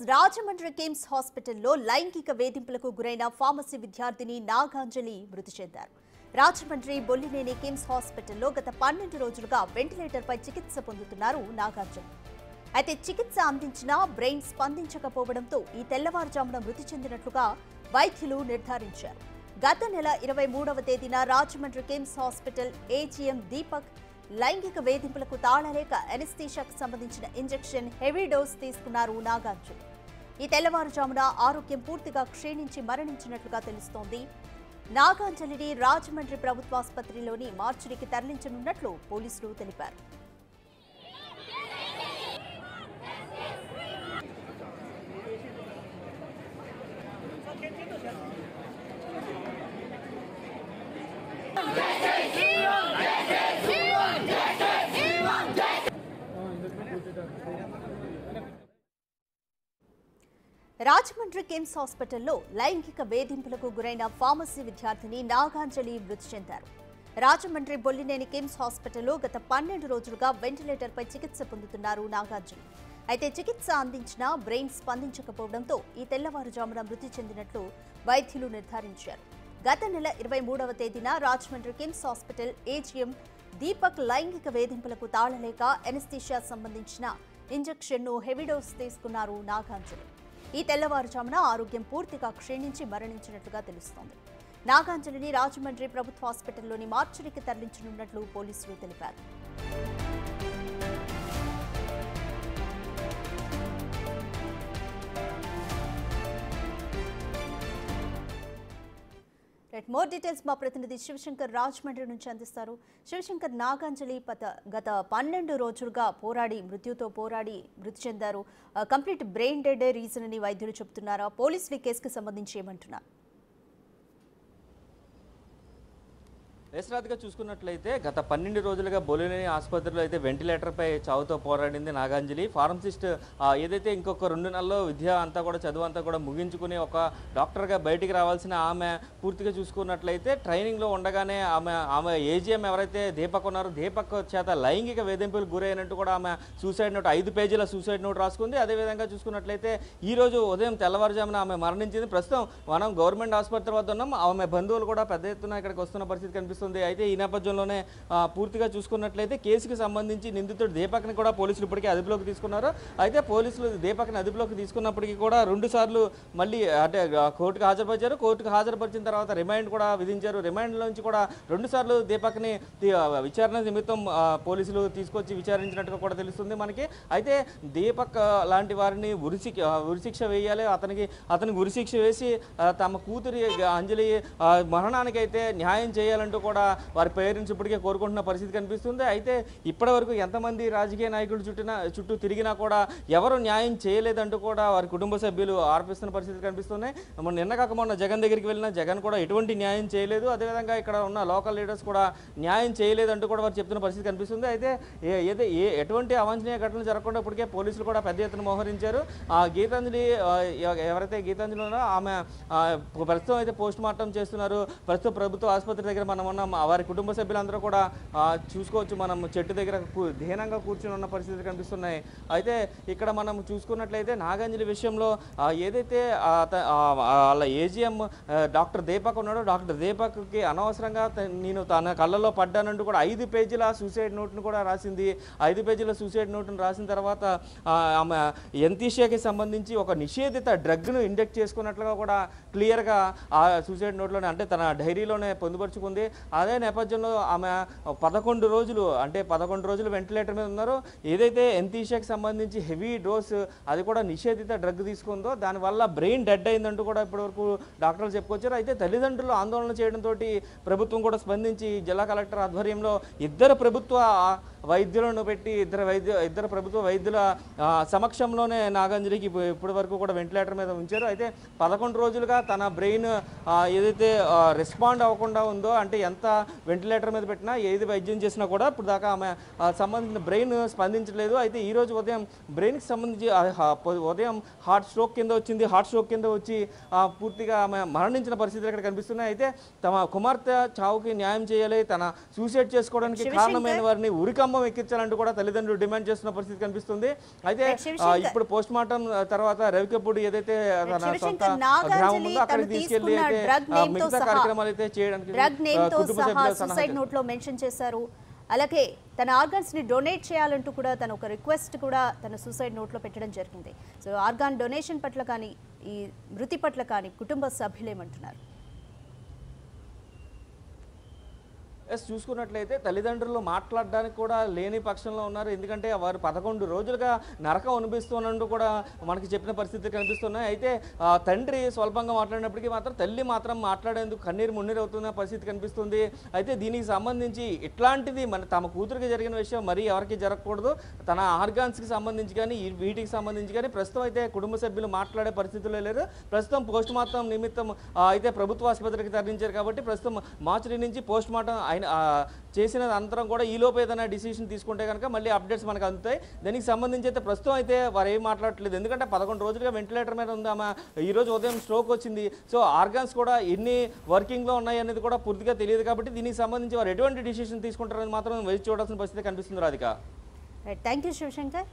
రాజమండ్రి కిమ్స్ హాస్పిటల్లో లైంగిక వేధింపులకు గురైన ఫార్మసీ విద్యార్థిని నాగాంజలి మృతి చెందారు. రాజమండ్రి బొల్లినేని కిమ్స్ హాస్పిటల్లో గత 12 రోజులుగా వెంటిలేటర్పై చికిత్స పొందుతున్నారు నాగాంజలి. అయితే చికిత్స అందించినా బ్రెయిన్ స్పందించకపోవడంతో ఈ తెల్లవారుజామున మృతి చెందినట్లుగా వైద్యులు నిర్ధారించారు. గత నెల 23వ తేదీన రాజమండ్రి కిమ్స్ హాస్పిటల్ ఏజీఎం దీపక్ లైంగిక వేధింపులకు తాళలేక ఎనస్థీషియాకు సంబంధించిన ఇంజెక్షన్ హెవీ డోస్ తీసుకున్నారు నాగాంజలి. ఈ తెల్లవారుజామున ఆరోగ్యం పూర్తిగా క్షీణించి మరణించినట్లుగా తెలుస్తోంది. నాగాంజలిని రాజమండ్రి ప్రభుత్వాసుపత్రిలోని మార్చురీకి తరలించనున్నట్లు పోలీసులు తెలిపారు. రాజమండ్రి కిమ్స్ హాస్పిటల్లో లైంగిక వేధింపులకు గురైన ఫార్మసీ విద్యార్థిని నాగాంజలి మృతి చెందారు. రాజమండ్రి బొల్లినేని కిమ్స్ హాస్పిటల్లో గత 12 రోజులుగా వెంటిలేటర్పై చికిత్స పొందుతున్నారు నాగాంజలి. అయితే చికిత్స అందించినా బ్రెయిన్ స్పందించకపోవడంతో ఈ తెల్లవారుజామున మృతి చెందినట్లు వైద్యులు నిర్ధారించారు. గత నెల 23వ తేదీన రాజమండ్రి కిమ్స్ హాస్పిటల్ ఏజీఎం దీపక్ లైంగిక వేధింపులకు తాళలేక ఎనస్థీషియా సంబంధించిన ఇంజెక్షన్ను హెవీ డోస్ తీసుకున్నారు నాగాంజలి. ఈ తెల్లవారుజామున ఆరోగ్యం పూర్తిగా క్షీణించి మరణించినట్లుగా తెలుస్తోంది. నాగాంజలిని రాజమండ్రి ప్రభుత్వ హాస్పిటల్లోని మార్చురీకి తరలించనున్నట్లు పోలీసులు తెలిపారు. మోర్ డీటెయిల్స్ మా ప్రతినిధి శివశంకర్ రాజమండ్రి నుంచి అందిస్తారు. శివశంకర్, నాగాంజలి గత 12 రోజులుగా మృత్యుతో పోరాడి మృతి చెందారు. కంప్లీట్ బ్రెయిన్ డెడ్ రీజన్ అని వైద్యులు చెబుతున్నారా? పోలీసులు ఈ కేసుకు సంబంధించి ఏమంటున్నారు? యశ్రాత్గా చూసుకున్నట్లయితే గత 12 రోజులుగా బొల్లినేని ఆసుపత్రిలో అయితే వెంటిలేటర్పై చావుతో పోరాడింది నాగాంజలి. ఫార్మసిస్ట్ ఏదైతే ఇంకొక 2 నెలల్లో విద్య అంతా కూడా చదువు అంతా కూడా ముగించుకుని ఒక డాక్టర్గా బయటికి రావాల్సిన ఆమె పూర్తిగా చూసుకున్నట్లయితే ట్రైనింగ్లో ఉండగానే ఆమె ఏజీఎం ఎవరైతే దీపక్ ఉన్నారో దీపక్ చేత లైంగిక వేధింపులకు గురైనట్టు కూడా ఆమె సూసైడ్ నోట్ 5 పేజీల సూసైడ్ నోట్ రాసుకుంది. అదేవిధంగా చూసుకున్నట్లయితే ఈరోజు ఉదయం తెల్లవారుజామున ఆమె మరణించింది. ప్రస్తుతం మనం గవర్నమెంట్ ఆసుపత్రి వద్ద ఉన్నాం. ఆమె బంధువులు కూడా పెద్ద ఎత్తున ఇక్కడికి వస్తున్న పరిస్థితి కనిపిస్తుంది. అయితే ఈ నేపథ్యంలోనే పూర్తిగా చూసుకున్నట్లయితే కేసుకు సంబంధించి నిందితుడు దీపక్ని కూడా పోలీసులు ఇప్పటికే అదుపులోకి తీసుకున్నారు. అయితే పోలీసులు దీపక్ని అదుపులోకి తీసుకున్నప్పటికీ కూడా 2 సార్లు మళ్ళీ అంటే కోర్టుకు హాజరుపరిచారు. కోర్టుకు హాజరుపరిచిన తర్వాత రిమాండ్ కూడా విధించారు. రిమాండ్లో నుంచి కూడా 2 సార్లు దీపక్ని విచారణ నిమిత్తం పోలీసులు తీసుకొచ్చి విచారించినట్టుగా కూడా తెలుస్తుంది మనకి. అయితే దీపక్ లాంటి వారిని ఉరిశిక్ష వేయాలి, అతనికి ఉరిశిక్ష వేసి తమ కూతురి అంజలి మరణానికి అయితే న్యాయం చేయాలంటూ కూడా వారి పేరెంట్స్ ఇప్పటికే కోరుకుంటున్న పరిస్థితి కనిపిస్తుంది. అయితే ఇప్పటి వరకు ఎంతమంది రాజకీయ నాయకులు చుట్టూ తిరిగినా కూడా ఎవరు న్యాయం చేయలేదంటూ కూడా వారి కుటుంబ సభ్యులు ఆరోపిస్తున్న పరిస్థితి కనిపిస్తున్నాయి. నిన్న కాక మొన్న జగన్ దగ్గరికి వెళ్ళిన జగన్ కూడా ఎటువంటి న్యాయం చేయలేదు. అదేవిధంగా ఇక్కడ ఉన్న లోకల్ లీడర్స్ కూడా న్యాయం చేయలేదంటూ కూడా వారు చెప్తున్న పరిస్థితి కనిపిస్తుంది. అయితే ఎటువంటి అవాంఛనీయ ఘటనలు జరగకుండా ఇప్పటికే పోలీసులు కూడా పెద్ద ఎత్తున మోహరించారు. గీతాంజలి ఎవరైతే గీతాంజలి ఉన్నారో ఆమె ప్రస్తుతం అయితే పోస్ట్ మార్టం చేస్తున్నారు. ప్రస్తుతం ప్రభుత్వ ఆసుపత్రి దగ్గర మనం ఉన్నాం. వారి కుటుంబ సభ్యులందరూ కూడా చూసుకోవచ్చు, మనం చెట్టు దగ్గర ధీనంగా కూర్చుని ఉన్న పరిస్థితులు కనిపిస్తున్నాయి. అయితే ఇక్కడ మనం చూసుకున్నట్లయితే నాగాంజలి విషయంలో ఏదైతే వాళ్ళ ఏజీఎం డాక్టర్ దీపక్ ఉన్నాడో డాక్టర్ దీపక్కి అనవసరంగా నేను తన కళ్ళలో పడ్డానంటూ కూడా 5 పేజీల సూసైడ్ నోట్ను కూడా రాసింది. 5 పేజీల సూసైడ్ నోట్ను రాసిన తర్వాత ఆమె ఎనస్థీషియాకి సంబంధించి ఒక నిషేధిత డ్రగ్ను ఇంజెక్ట్ చేసుకున్నట్లుగా కూడా క్లియర్గా ఆ సూసైడ్ నోట్లోనే అంటే తన డైరీలోనే పొందుపరుచుకుంది. అదే నేపథ్యంలో ఆమె 11 రోజులు వెంటిలేటర్ మీద ఉన్నారు. ఏదైతే ఎనస్థీషియాకి సంబంధించి హెవీ డోస్ అది కూడా నిషేధిత డ్రగ్ తీసుకుందో దానివల్ల బ్రెయిన్ డెడ్ అయిందంటూ కూడా ఇప్పటివరకు డాక్టర్లు చెప్పుకొచ్చారు. అయితే తల్లిదండ్రులు ఆందోళన చేయడంతో ప్రభుత్వం కూడా స్పందించి జిల్లా కలెక్టర్ ఆధ్వర్యంలో 2 ప్రభుత్వ వైద్యులను పెట్టి ఇద్దరు ప్రభుత్వ వైద్యుల సమక్షంలోనే నాగాంజలికి ఇప్పటి వరకు కూడా వెంటిలేటర్ మీద ఉంచారు. అయితే 11 రోజులుగా తన బ్రెయిన్ ఏదైతే రెస్పాండ్ అవ్వకుండా ఉందో అంటే ఎంత వెంటిలేటర్ మీద పెట్టినా ఏది వైద్యం చేసినా కూడా ఇప్పుడు దాకా ఆమె సంబంధించిన బ్రెయిన్ స్పందించలేదు. అయితే ఈరోజు ఉదయం బ్రెయిన్కి సంబంధించి ఉదయం హార్ట్ స్ట్రోక్ కింద వచ్చి పూర్తిగా ఆమె మరణించిన పరిస్థితులు ఇక్కడ కనిపిస్తున్నాయి. అయితే తమ కుమార్తె చావుకి న్యాయం చేయాలి, తన సూసైడ్ చేసుకోవడానికి కారణమైన వారిని ఉరికమ్మ కుటుంబం ఎక్కించాలంటూ కూడా తల్లిదండ్రులు డిమాండ్ చేస్తున్న పరిస్థితి కనిపిస్తుంది. అయితే ఇప్పుడు పోస్ట్ మార్టం తర్వాత రవికపూడి ఏదైతే తన సొంత గ్రామం ఉందో అక్కడికి తీసుకెళ్లి అయితే మిగతా కార్యక్రమాలు అయితే చేయడానికి కుటుంబ సభ్యులు సూసైడ్ నోట్ లో మెన్షన్ చేశారు. అలాగే తన ఆర్గాన్స్ ని డొనేట్ చేయాలంటూ కూడా తన ఒక రిక్వెస్ట్ కూడా తన సూసైడ్ నోట్ లో పెట్టడం జరిగింది. సో ఆర్గాన్ డొనేషన్ పట్ల కానీ ఈ మృతి పట్ల కానీ కుటుంబ సభ్యులేమంటున్నారు? చూసుకున్నట్లయితే తల్లిదండ్రులు మాట్లాడడానికి కూడా లేని పక్షంలో ఉన్నారు. ఎందుకంటే వారు 11 రోజులుగా నరకం అనిపిస్తున్నట్టు కూడా మనకి చెప్పిన పరిస్థితి కనిపిస్తున్నాయి. అయితే తండ్రి స్వల్పంగా మాట్లాడినప్పటికీ మాత్రం తల్లి మాత్రం మాట్లాడేందుకు కన్నీరు మున్నీరు అవుతున్న పరిస్థితి కనిపిస్తుంది. అయితే దీనికి సంబంధించి ఇట్లాంటిది తమ కూతురికి జరిగిన విషయం మరీ ఎవరికి జరగకూడదు. తన ఆర్గాన్స్కి సంబంధించి కానీ వీటికి సంబంధించి కానీ ప్రస్తుతం అయితే కుటుంబ సభ్యులు మాట్లాడే పరిస్థితుల్లో లేరు. ప్రస్తుతం పోస్ట్ మార్టం నిమిత్తం అయితే ప్రభుత్వ ఆసుపత్రికి తరలించారు కాబట్టి ప్రస్తుతం మార్చి నుంచి పోస్ట్ మార్టం చేసిన అనంతరం కూడా ఈలోపు ఏదైనా డిసిషన్ తీసుకుంటే కనుక మళ్ళీ అప్డేట్స్ మనకు అందుతాయి. దానికి సంబంధించి అయితే ప్రస్తుతం అయితే వారు ఏం మాట్లాడట్లేదు. ఎందుకంటే 11 రోజులుగా వెంటిలేటర్ మీద ఉంది ఆమె. ఈరోజు ఉదయం స్ట్రోక్ వచ్చింది. సో ఆర్గాన్స్ కూడా ఎన్ని వర్కింగ్లో ఉన్నాయి అనేది కూడా పూర్తిగా తెలియదు. కాబట్టి దీనికి సంబంధించి వారు ఎటువంటి డిసిషన్ తీసుకుంటారని మాత్రం వేచి చూడాల్సిన పరిస్థితి కనిపిస్తుంది. రాధిక. Thank you Shivshankar.